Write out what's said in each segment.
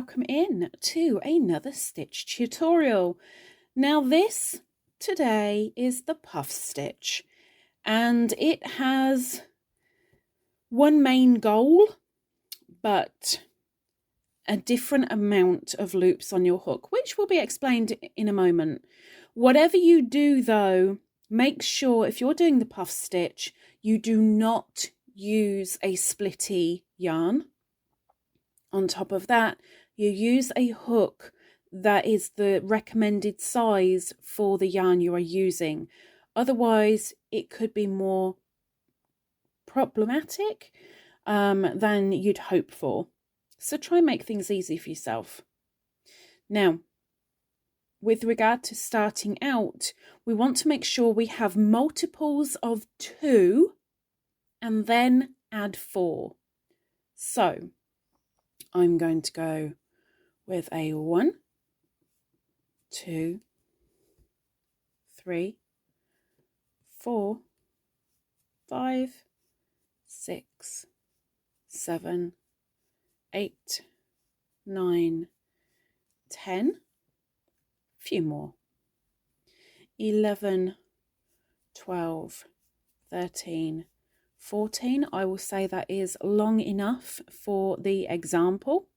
welcome in to another stitch tutorial. Now this today is the puff stitch, and it has one main goal but a different amount of loops on your hook, which will be explained in a moment. Whatever you do though, make sure if you're doing the puff stitch you do not use a splitty yarn. On top of that, you use a hook that is the recommended size for the yarn you are using. Otherwise, it could be more problematic than you'd hope for. So try and make things easy for yourself. Now, with regard to starting out, we want to make sure we have multiples of 2 and then add 4. So I'm going to go with a 1, 2, 3, 4, 5, 6, 7, 8, 9, 10, few more, 11, 12, 13, 14. I will say that is long enough for the example.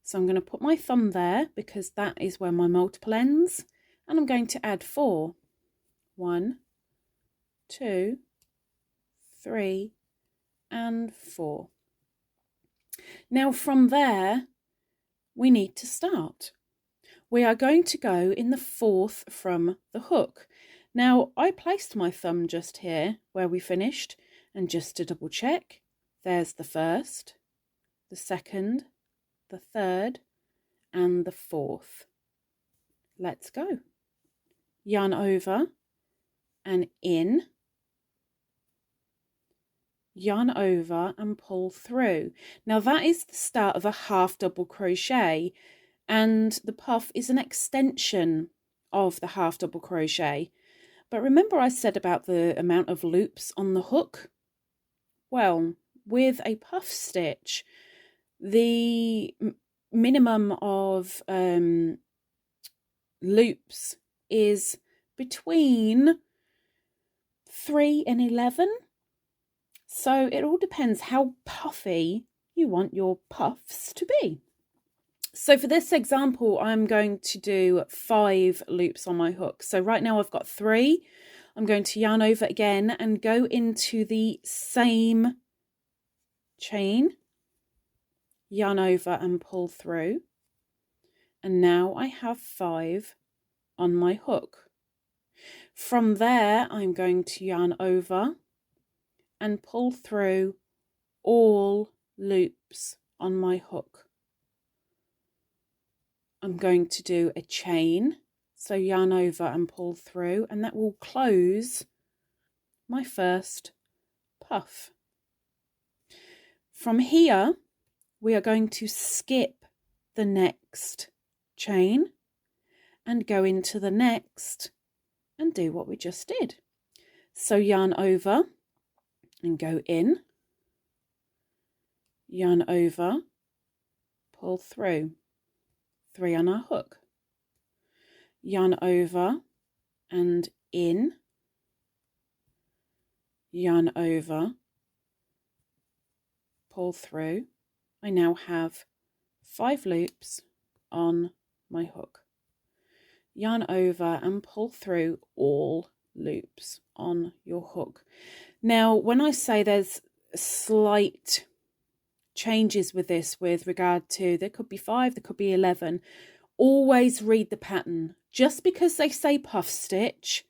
So I'm going to put my thumb there because that is where my multiple ends, and I'm going to add 4. 1, 2, 3, and 4. Now from there, we need to start. We are going to go in the 4th from the hook. Now I placed my thumb just here where we finished, and just to double check, there's the 1st, the 2nd, the 3rd, and the 4th. Let's go. Yarn over and in, yarn over and pull through. Now that is the start of a half double crochet, and the puff is an extension of the half double crochet. But remember I said about the amount of loops on the hook? Well, with a puff stitch, the minimum of loops is between 3 and 11. So it all depends how puffy you want your puffs to be. So for this example, I'm going to do 5 loops on my hook. So right now I've got 3. I'm going to yarn over again and go into the same chain, yarn over and pull through. And now I have 5 on my hook. From there, I'm going to yarn over and pull through all loops on my hook. I'm going to do a chain, so yarn over and pull through, and that will close my first puff. From here, we are going to skip the next chain and go into the next and do what we just did. So yarn over and go in, yarn over, pull through, 3 on our hook, yarn over and in, yarn over, pull through. I now have 5 loops on my hook. Yarn over and pull through all loops on your hook. Now, when I say there's slight changes with this with regard to, there could be 5, there could be 11, always read the pattern. Just because they say puff stitch,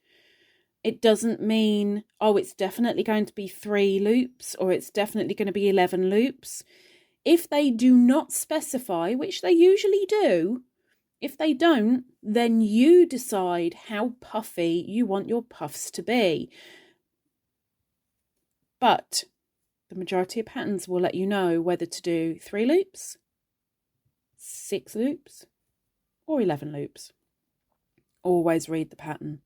it doesn't mean, oh, it's definitely going to be 3 loops or it's definitely going to be 11 loops. If they do not specify, which they usually do, if they don't, then you decide how puffy you want your puffs to be. But the majority of patterns will let you know whether to do 3 loops, 6 loops, or 11 loops. Always read the pattern.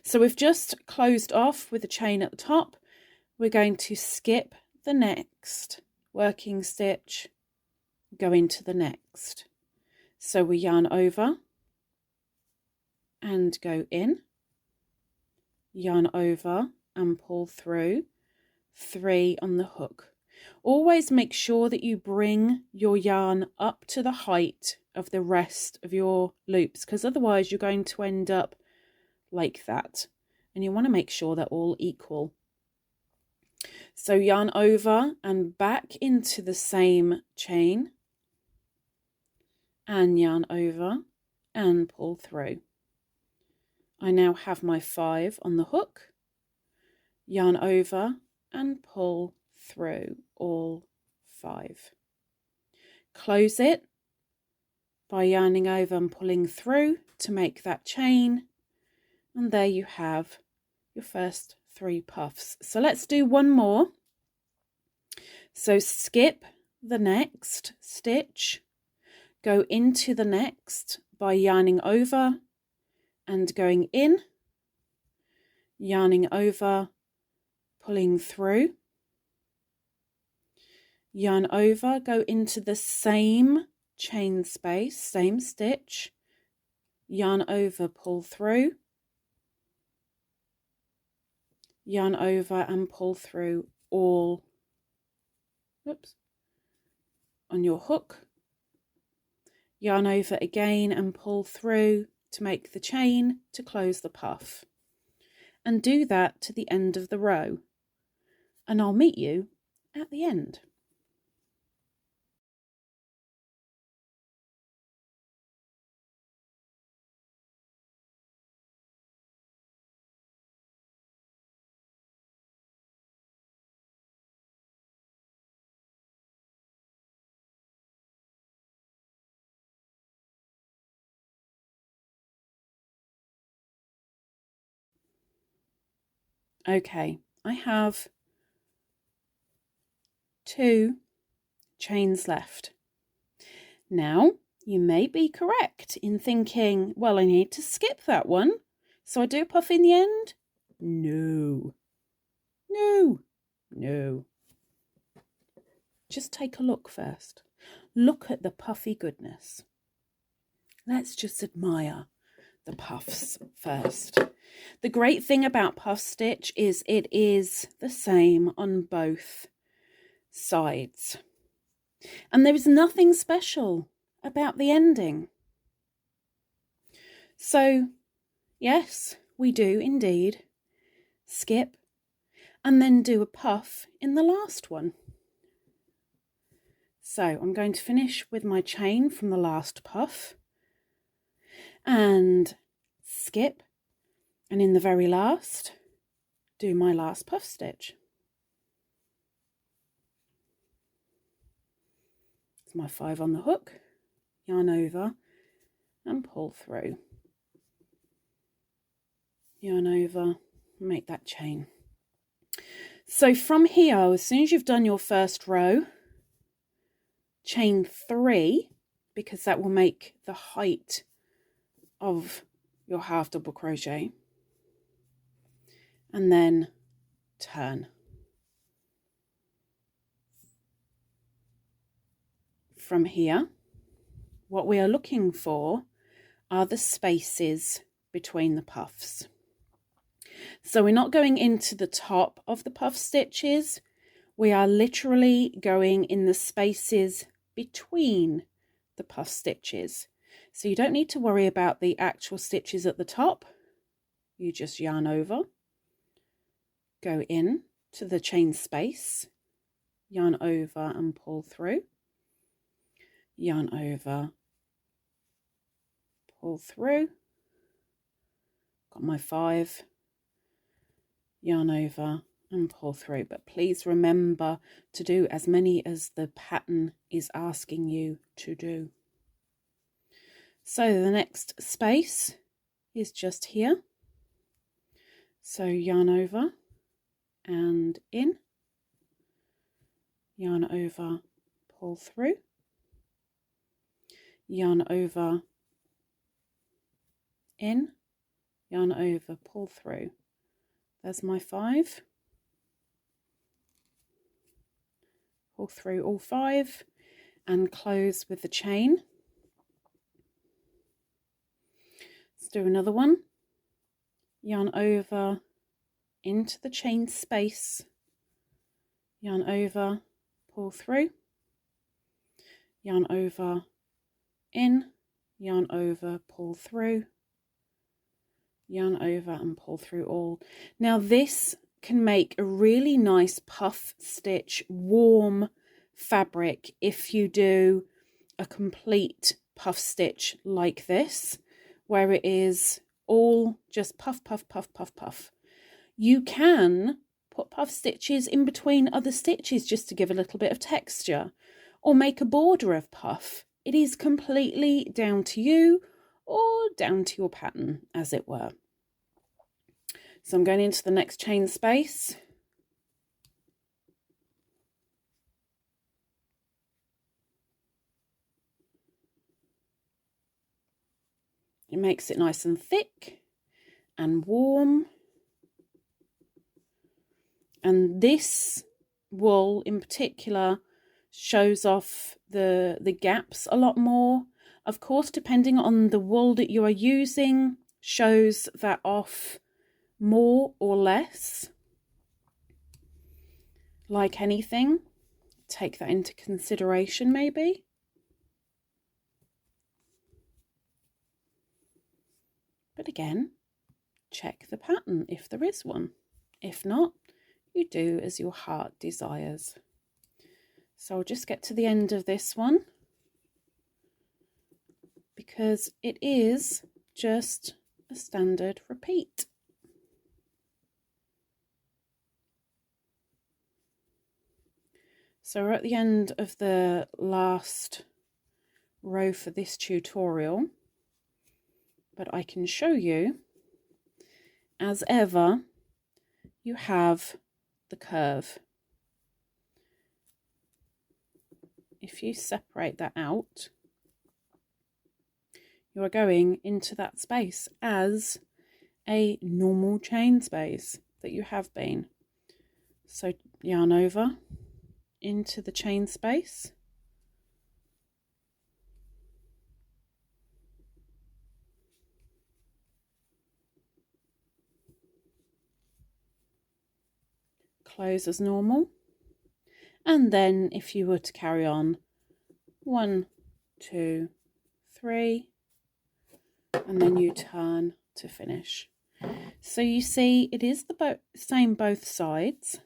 So we've just closed off with the chain at the top. We're going to skip the next working stitch go into the next. So we yarn over and go in, yarn over and pull through, 3 on the hook. Always make sure that you bring your yarn up to the height of the rest of your loops, because otherwise you're going to end up like that, and you want to make sure they're all equal. So yarn over and back into the same chain, and yarn over and pull through. I now have my 5 on the hook, yarn over and pull through all 5. Close it by yarning over and pulling through to make that chain, and there you have your first 3 puffs. So let's do one more. So skip the next stitch, go into the next by yarning over and going in, yarning over, pulling through, yarn over, go into the same chain space, same stitch, yarn over, pull through, yarn over and pull through all, on your hook, yarn over again and pull through to make the chain to close the puff, and do that to the end of the row, and I'll meet you at the end. Okay, I have 2 chains left. Now, you may be correct in thinking, well, I need to skip that one, so I do puff in the end. No. Just take a look first. Look at the puffy goodness. Let's just admire the puffs first. The great thing about puff stitch is it is the same on both sides. And there is nothing special about the ending. So, yes, we do indeed skip and then do a puff in the last one. So I'm going to finish with my chain from the last puff and skip, and in the very last do my last puff stitch. It's my 5 on the hook, yarn over and pull through, yarn over, make that chain. So from here, as soon as you've done your first row, chain 3, because that will make the height of your half double crochet, and then turn. From here, what we are looking for are the spaces between the puffs. So we're not going into the top of the puff stitches, we are literally going in the spaces between the puff stitches. So you don't need to worry about the actual stitches at the top. You just yarn over, go in to the chain space, yarn over and pull through, yarn over, pull through, got my 5, yarn over and pull through. But please remember to do as many as the pattern is asking you to do. So the next space is just here. So yarn over and in, yarn over, pull through, yarn over, in, yarn over, pull through. There's my 5. Pull through all 5, and close with the chain. Let's do another one. Yarn over into the chain space, yarn over, pull through, yarn over, in, yarn over, pull through, yarn over and pull through all. Now this can make a really nice puff stitch warm fabric if you do a complete puff stitch like this, where it is all just puff, puff, puff, puff, puff. You can put puff stitches in between other stitches just to give a little bit of texture, or make a border of puff. It is completely down to you, or down to your pattern, as it were. So I'm going into the next chain space. It makes it nice and thick and warm. And this wool in particular shows off the gaps a lot more. Of course, depending on the wool that you are using, shows that off more or less. Like anything, take that into consideration maybe. But again, check the pattern if there is one. If not, you do as your heart desires. So I'll just get to the end of this one, because it is just a standard repeat. So we're at the end of the last row for this tutorial, but I can show you, as ever, you have the curve. If you separate that out, you are going into that space as a normal chain space that you have been. So yarn over into the chain space, close as normal, and then if you were to carry on 1, 2, 3, and then you turn to finish. So you see it is the same both sides.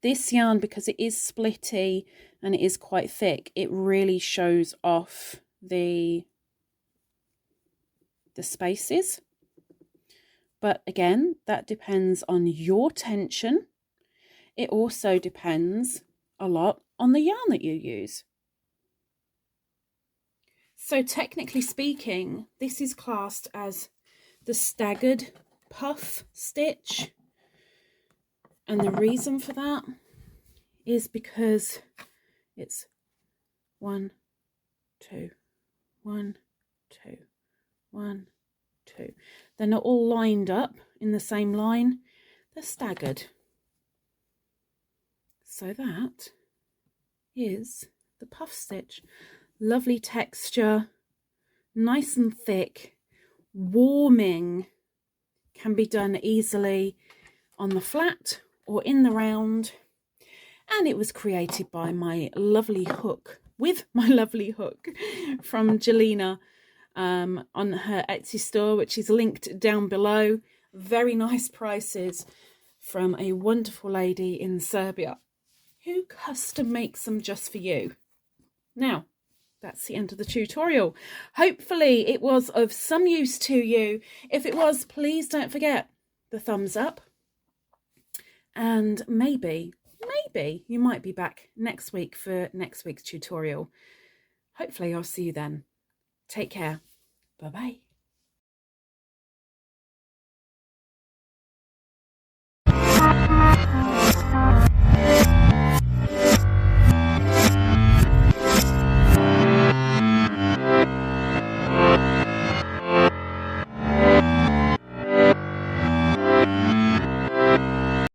This yarn, because it is splitty and it is quite thick, it really shows off the spaces. But again, that depends on your tension. It also depends a lot on the yarn that you use. So technically speaking, this is classed as the staggered puff stitch. And the reason for that is because it's 1, 2, 1, 2, 1, 2. They're not all lined up in the same line, they're staggered. So that is the puff stitch. Lovely texture, nice and thick, warming, can be done easily on the flat or in the round, and it was created by my lovely hook, with my lovely hook from Jelena on her Etsy store, which is linked down below. Very nice prices from a wonderful lady in Serbia who custom makes them just for you. Now, that's the end of the tutorial. Hopefully it was of some use to you. If it was, please don't forget the thumbs up. And maybe you might be back next week for next week's tutorial. Hopefully I'll see you then. Take care. Bye-bye.